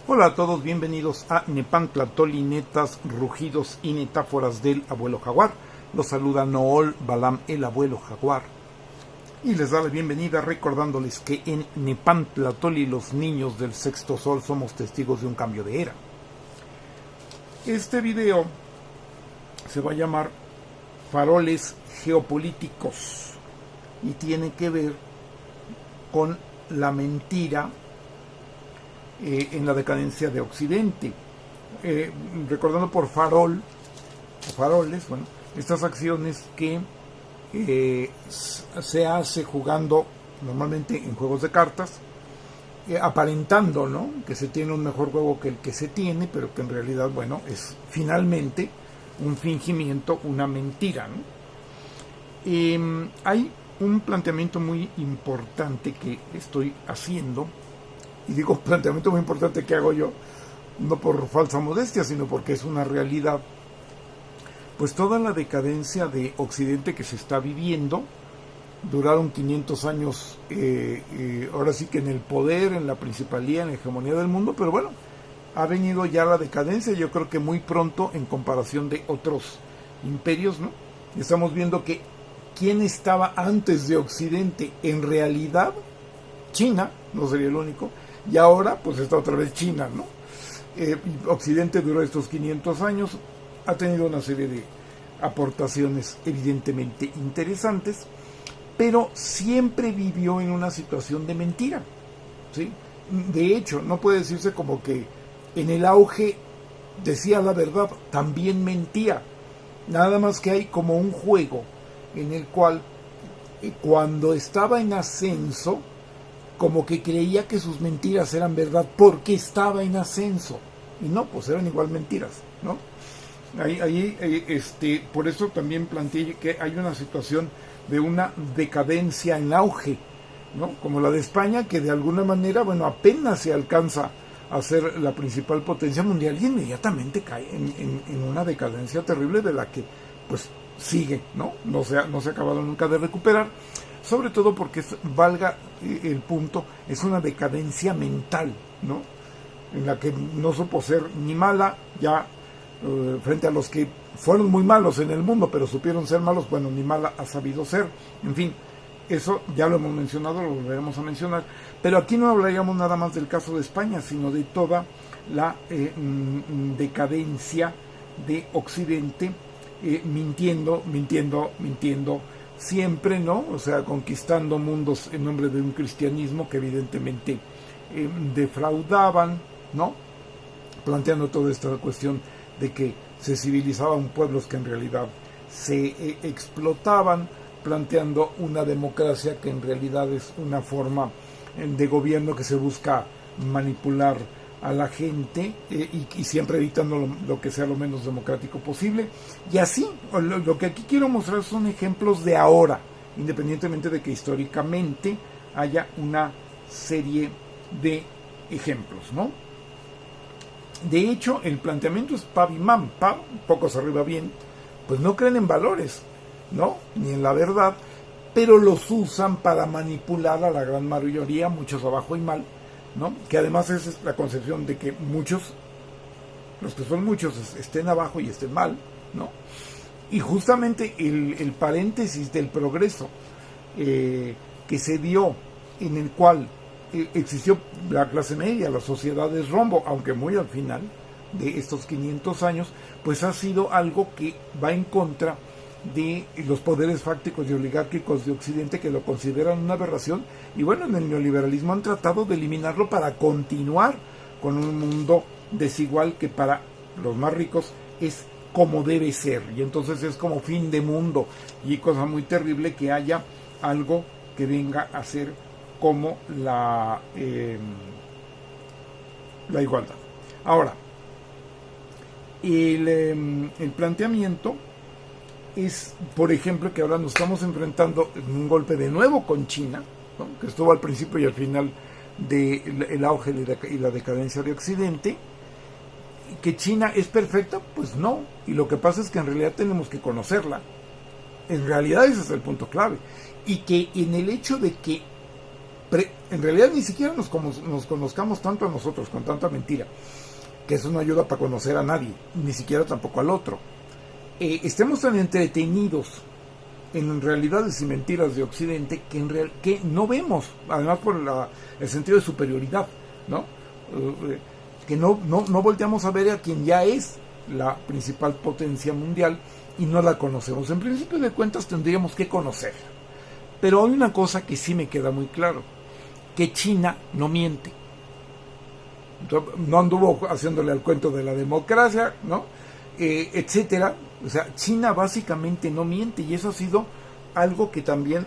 Hola a todos, bienvenidos a Nepantla, Tolinetas, Rugidos y Metáforas del Abuelo Jaguar. Los saluda Nool Balam, el Abuelo Jaguar. Y les da la bienvenida recordándoles que en Nepantla, Toli, los niños del sexto sol somos testigos de un cambio de era. Este video se va a llamar Faroles Geopolíticos y tiene que ver con la mentira en la decadencia de Occidente. Recordando por farol, o faroles, bueno, estas acciones que se hace jugando normalmente en juegos de cartas, aparentando, ¿no?, que se tiene un mejor juego que el que se tiene, pero que en realidad, bueno, es finalmente un fingimiento, una mentira, ¿no? Hay un planteamiento muy importante que estoy haciendo, y digo planteamiento muy importante que hago yo, no por falsa modestia, sino porque es una realidad. Pues toda la decadencia de Occidente que se está viviendo, duraron 500 años, ahora sí que en el poder, en la principalía, en la hegemonía del mundo, pero bueno, ha venido ya la decadencia, yo creo que muy pronto en comparación de otros imperios, ¿no? Estamos viendo que quién estaba antes de Occidente, en realidad, China, no sería el único, y ahora pues está otra vez China, ¿no? Occidente duró estos 500 años, ha tenido una serie de aportaciones evidentemente interesantes, pero siempre vivió en una situación de mentira, ¿sí? De hecho, no puede decirse como que en el auge decía la verdad, también mentía, nada más que hay como un juego en el cual cuando estaba en ascenso, como que creía que sus mentiras eran verdad porque estaba en ascenso, y no, pues eran igual mentiras, ¿no? Por eso también planteé que hay una situación de una decadencia en auge, ¿no? Como la de España, que de alguna manera, bueno, apenas se alcanza a ser la principal potencia mundial y inmediatamente cae en una decadencia terrible de la que, pues, sigue, ¿no? No se ha acabado nunca de recuperar, sobre todo porque, valga el punto, es una decadencia mental, ¿no? En la que no supo ser ni mala, ya frente a los que fueron muy malos en el mundo, pero supieron ser malos, bueno, ni mala ha sabido ser. En fin, eso ya lo hemos mencionado, lo volveremos a mencionar, pero aquí no hablaríamos nada más del caso de España, sino de toda la decadencia de Occidente, mintiendo siempre, ¿no? O sea, conquistando mundos en nombre de un cristianismo que evidentemente defraudaban, ¿no? Planteando toda esta cuestión de que se civilizaban pueblos que en realidad se explotaban, planteando una democracia que en realidad es una forma de gobierno que se busca manipular a la gente, y siempre evitando lo que sea lo menos democrático posible. Y así, lo que aquí quiero mostrar son ejemplos de ahora, independientemente de que históricamente haya una serie de ejemplos, ¿no? De hecho, el planteamiento es pav y mam, pav, pocos arriba bien, pues no creen en valores, ¿no?, ni en la verdad, pero los usan para manipular a la gran mayoría, muchos abajo y mal, ¿no? Que además es la concepción de que muchos, los que son muchos, estén abajo y estén mal, ¿no? Y justamente el paréntesis del progreso que se dio, en el cual existió la clase media, las sociedades rombo, aunque muy al final de estos 500 años, pues ha sido algo que va en contra de los poderes fácticos y oligárquicos de Occidente, que lo consideran una aberración, y bueno, en el neoliberalismo han tratado de eliminarlo para continuar con un mundo desigual que para los más ricos es como debe ser, y entonces es como fin de mundo, y cosa muy terrible que haya algo que venga a ser como la igualdad. Ahora, el planteamiento es, por ejemplo, que ahora nos estamos enfrentando en un golpe de nuevo con China, ¿no?, que estuvo al principio y al final del auge y la decadencia de Occidente. ¿Que China es perfecta? Pues no, y lo que pasa es que en realidad tenemos que conocerla. En realidad ese es el punto clave, y que en el hecho de que en realidad ni siquiera nos conozcamos tanto a nosotros con tanta mentira, que eso no ayuda para conocer a nadie, ni siquiera tampoco al otro. Estemos tan entretenidos en realidades y mentiras de Occidente que no vemos, además por el sentido de superioridad, ¿no? Que no volteamos a ver a quien ya es la principal potencia mundial y no la conocemos. En principio de cuentas tendríamos que conocerla. Pero hay una cosa que sí me queda muy claro, que China no miente. No anduvo haciéndole al cuento de la democracia, ¿no? Etcétera. O sea, China básicamente no miente, y eso ha sido algo que también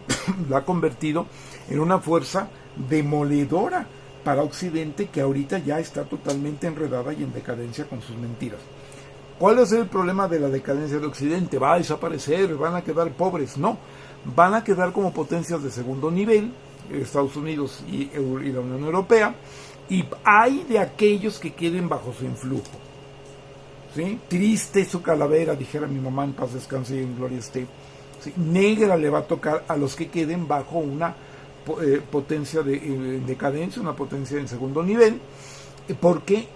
lo ha convertido en una fuerza demoledora para Occidente, que ahorita ya está totalmente enredada y en decadencia con sus mentiras. ¿Cuál es el problema de la decadencia de Occidente? ¿Va a desaparecer? ¿Van a quedar pobres? No, van a quedar como potencias de segundo nivel, Estados Unidos y la Unión Europea, y hay de aquellos que queden bajo su influjo. ¿Sí? Triste su calavera, dijera mi mamá, en paz descanse y en gloria esté. ¿Sí? Negra le va a tocar a los que queden bajo una potencia de decadencia, una potencia en segundo nivel, porque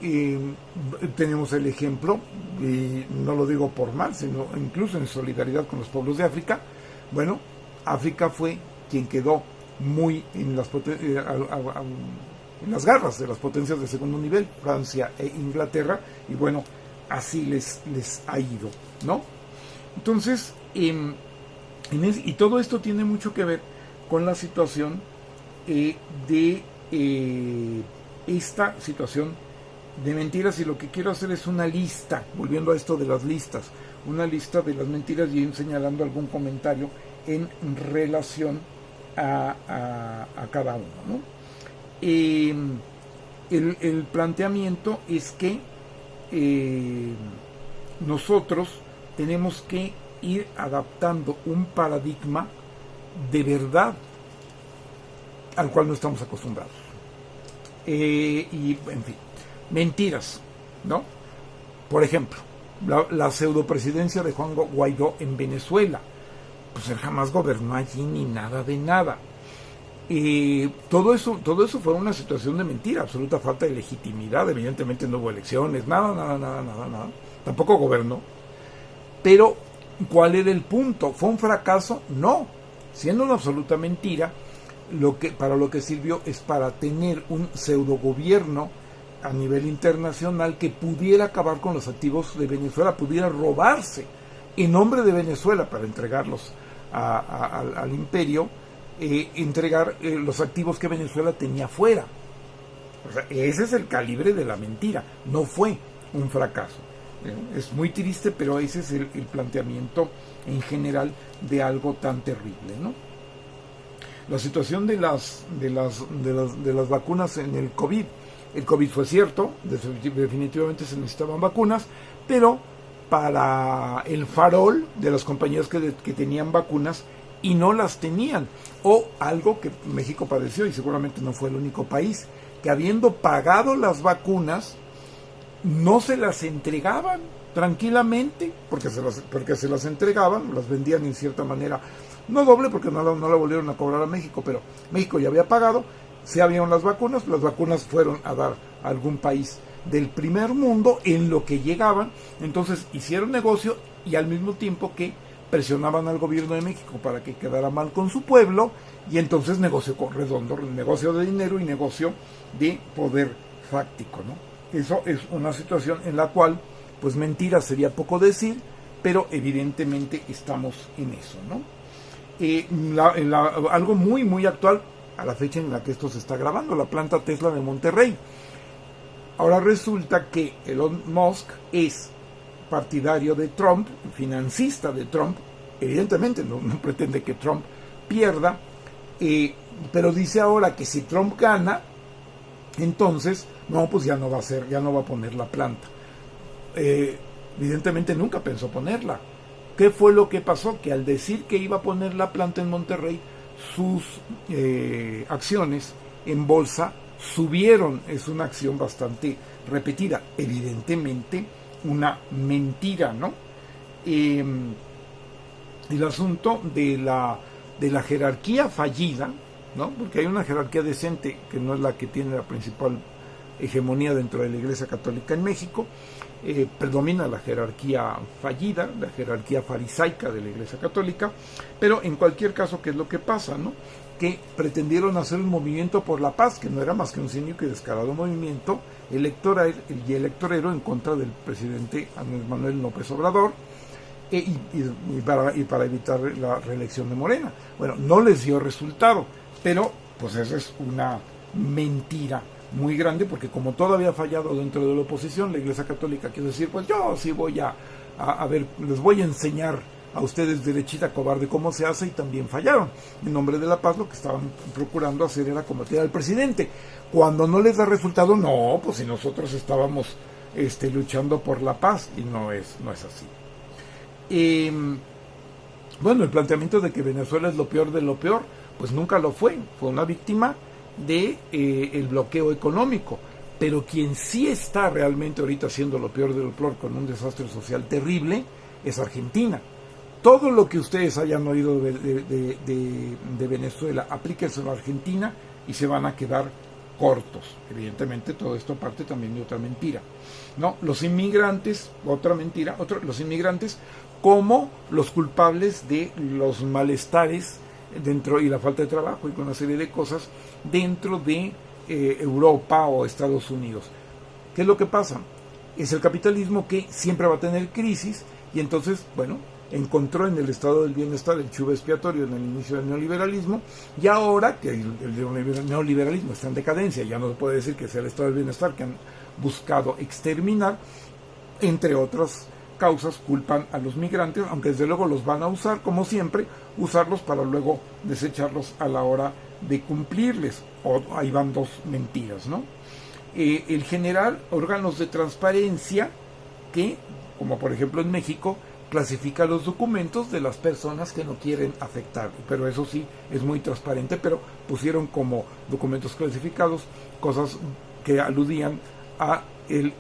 tenemos el ejemplo, y no lo digo por mal, sino incluso en solidaridad con los pueblos de África. Bueno, África fue quien quedó muy en las garras de las potencias de segundo nivel, Francia e Inglaterra, y bueno, así les ha ido, ¿no? Entonces, y todo esto tiene mucho que ver con la situación de esta situación de mentiras, y lo que quiero hacer es una lista, volviendo a esto de las listas, una lista de las mentiras y señalando algún comentario en relación a cada uno, ¿no? El planteamiento es que nosotros tenemos que ir adaptando un paradigma de verdad al cual no estamos acostumbrados. Y, en fin, mentiras, ¿no? Por ejemplo, la pseudopresidencia de Juan Guaidó en Venezuela. Pues él jamás gobernó allí ni nada de nada. Todo eso fue una situación de mentira, absoluta falta de legitimidad. Evidentemente no hubo elecciones, nada. Tampoco gobernó. Pero, ¿cuál era el punto? ¿Fue un fracaso? No. Siendo una absoluta mentira, para lo que sirvió es para tener un pseudo gobierno a nivel internacional que pudiera acabar con los activos de Venezuela, pudiera robarse en nombre de Venezuela para entregarlos al imperio, entregar los activos que Venezuela tenía fuera. O sea, ese es el calibre de la mentira, no fue un fracaso. Es muy triste, pero ese es el planteamiento en general de algo tan terrible, ¿no? La situación de las vacunas en el COVID. El COVID fue cierto, definitivamente se necesitaban vacunas, pero para el farol de las compañías que tenían vacunas y no las tenían, o algo que México padeció, y seguramente no fue el único país, que habiendo pagado las vacunas, no se las entregaban tranquilamente, porque se las entregaban, las vendían en cierta manera, no doble, porque no la volvieron a cobrar a México, pero México ya había pagado, se habían las vacunas fueron a dar a algún país del primer mundo en lo que llegaban. Entonces hicieron negocio, y al mismo tiempo que presionaban al gobierno de México para que quedara mal con su pueblo, y entonces negocio redondo, negocio de dinero y negocio de poder fáctico, ¿no? Eso es una situación en la cual, pues mentira sería poco decir, pero evidentemente estamos en eso, ¿no? Algo muy muy actual a la fecha en la que esto se está grabando, la planta Tesla de Monterrey. Ahora resulta que Elon Musk es partidario de Trump, financista de Trump, evidentemente no pretende que Trump pierda, pero dice ahora que si Trump gana, entonces pues ya no va a poner la planta. Evidentemente nunca pensó ponerla. ¿Qué fue lo que pasó? Que al decir que iba a poner la planta en Monterrey, sus acciones en bolsa subieron. Es una acción bastante repetida, evidentemente una mentira, ¿no? El asunto de la jerarquía fallida, ¿no? Porque hay una jerarquía decente que no es la que tiene la principal hegemonía dentro de la Iglesia Católica en México. Predomina la jerarquía fallida, la jerarquía farisaica de la Iglesia Católica, pero en cualquier caso, ¿qué es lo que pasa, no? Que pretendieron hacer un movimiento por la paz, que no era más que un cínico y descarado movimiento electorero en contra del presidente Andrés Manuel López Obrador, y para evitar la reelección de Morena. Bueno, no les dio resultado, pero pues esa es una mentira muy grande, porque como todavía ha fallado dentro de la oposición, la Iglesia Católica quiere decir, pues yo sí voy a ver, les voy a enseñar a ustedes derechita cobarde cómo se hace, y también fallaron. En nombre de la paz lo que estaban procurando hacer era combatir al presidente. Cuando no les da resultado, no, pues si nosotros estábamos luchando por la paz, y no es así. Bueno, el planteamiento de que Venezuela es lo peor de lo peor, pues nunca lo fue una víctima de el bloqueo económico, pero quien sí está realmente ahorita haciendo lo peor de lo peor con un desastre social terrible es Argentina. Todo lo que ustedes hayan oído de Venezuela, aplíquenselo a Argentina y se van a quedar cortos. Evidentemente todo esto parte también de otra mentira, ¿no? Los inmigrantes, otra mentira, los inmigrantes como los culpables de los malestares dentro, y la falta de trabajo y con una serie de cosas dentro de Europa o Estados Unidos. ¿Qué es lo que pasa? Es el capitalismo que siempre va a tener crisis, y entonces, bueno, encontró en el estado del bienestar el chivo expiatorio en el inicio del neoliberalismo, y ahora que el neoliberalismo está en decadencia, ya no se puede decir que sea el estado del bienestar que han buscado exterminar, entre otras causas culpan a los migrantes, aunque desde luego los van a usar, como siempre, usarlos para luego desecharlos a la hora de cumplirles. Ahí van dos mentiras, ¿no? El generar órganos de transparencia que, como por ejemplo en México, clasifica los documentos de las personas que no quieren afectar, pero eso sí es muy transparente, pero pusieron como documentos clasificados cosas que aludían a el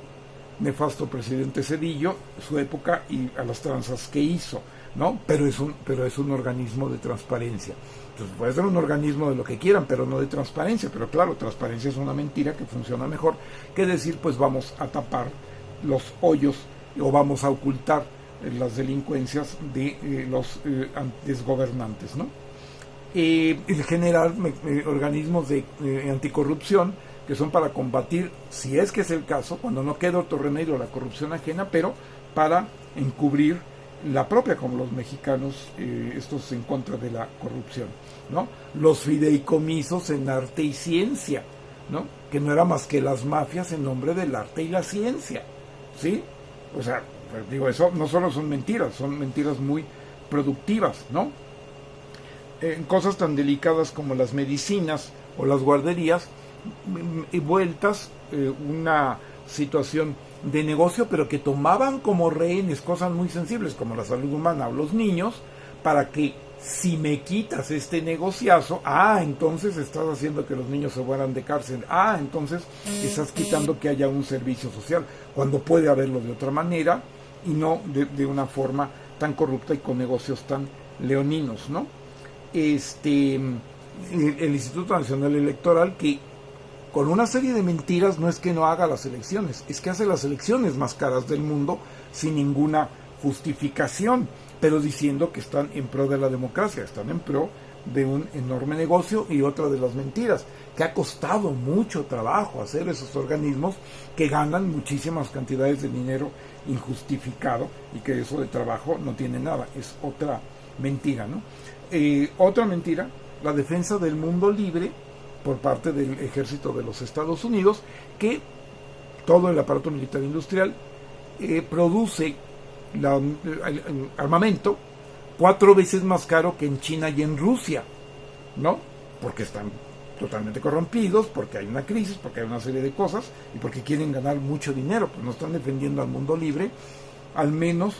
nefasto presidente Zedillo, su época, y a las tranzas que hizo, ¿no? Pero es un organismo de transparencia. Entonces puede ser un organismo de lo que quieran, pero no de transparencia. Pero claro, transparencia es una mentira que funciona mejor que decir, pues vamos a tapar los hoyos o vamos a ocultar las delincuencias de los desgobernantes, ¿no? El generar organismos de anticorrupción, que son para combatir, si es que es el caso, cuando no queda otro remedio, la corrupción ajena, pero para encubrir la propia, como los mexicanos, estos en contra de la corrupción, ¿no? Los fideicomisos en arte y ciencia, ¿no? Que no era más que las mafias en nombre del arte y la ciencia, ¿sí? O sea, digo, eso no solo son mentiras muy productivas, ¿no? En cosas tan delicadas como las medicinas o las guarderías, vueltas una situación de negocio, pero que tomaban como rehenes cosas muy sensibles como la salud humana o los niños, para que si me quitas este negociazo, entonces estás haciendo que los niños se mueran de cárcel, entonces estás quitando que haya un servicio social, cuando puede haberlo de otra manera y no de una forma tan corrupta y con negocios tan leoninos, ¿no? El Instituto Nacional Electoral, que con una serie de mentiras no es que no haga las elecciones, es que hace las elecciones más caras del mundo sin ninguna justificación, pero diciendo que están en pro de la democracia, están en pro de un enorme negocio. Y otra de las mentiras, que ha costado mucho trabajo hacer esos organismos que ganan muchísimas cantidades de dinero injustificado, y que eso de trabajo no tiene nada, es otra mentira, ¿no? Otra mentira, la defensa del mundo libre por parte del ejército de los Estados Unidos, que todo el aparato militar industrial produce el armamento 4 veces más caro que en China y en Rusia, ¿no? Porque están totalmente corrompidos, porque hay una crisis, porque hay una serie de cosas, y porque quieren ganar mucho dinero, pues no están defendiendo al mundo libre. Al menos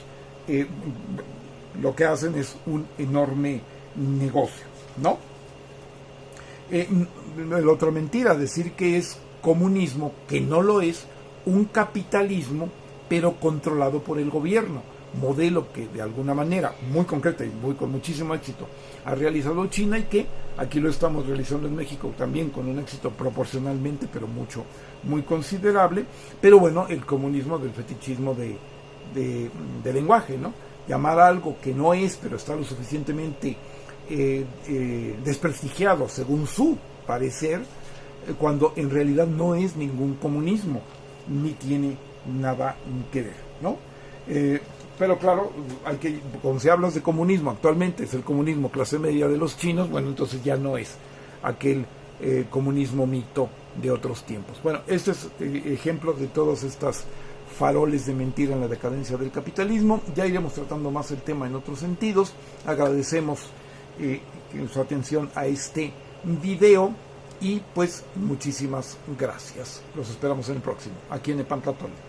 lo que hacen es un enorme negocio, ¿no? La otra mentira, decir que es comunismo, que no lo es, un capitalismo pero controlado por el gobierno. modelo que de alguna manera muy concreta y con muchísimo éxito ha realizado China, y que aquí lo estamos realizando en México también con un éxito proporcionalmente, pero muy considerable. Pero bueno, el comunismo del fetichismo de lenguaje, ¿no? Llamar algo que no es, pero está lo suficientemente desprestigiado según su parecer, cuando en realidad no es ningún comunismo, ni tiene nada que ver, ¿no? Pero claro, cuando se habla de comunismo, actualmente es el comunismo clase media de los chinos, bueno, entonces ya no es aquel comunismo mito de otros tiempos. Bueno, este es ejemplo de todas estas faroles de mentira en la decadencia del capitalismo. Ya iremos tratando más el tema en otros sentidos. Agradecemos su atención a este video y pues muchísimas gracias. Los esperamos en el próximo, aquí en Epantlatón.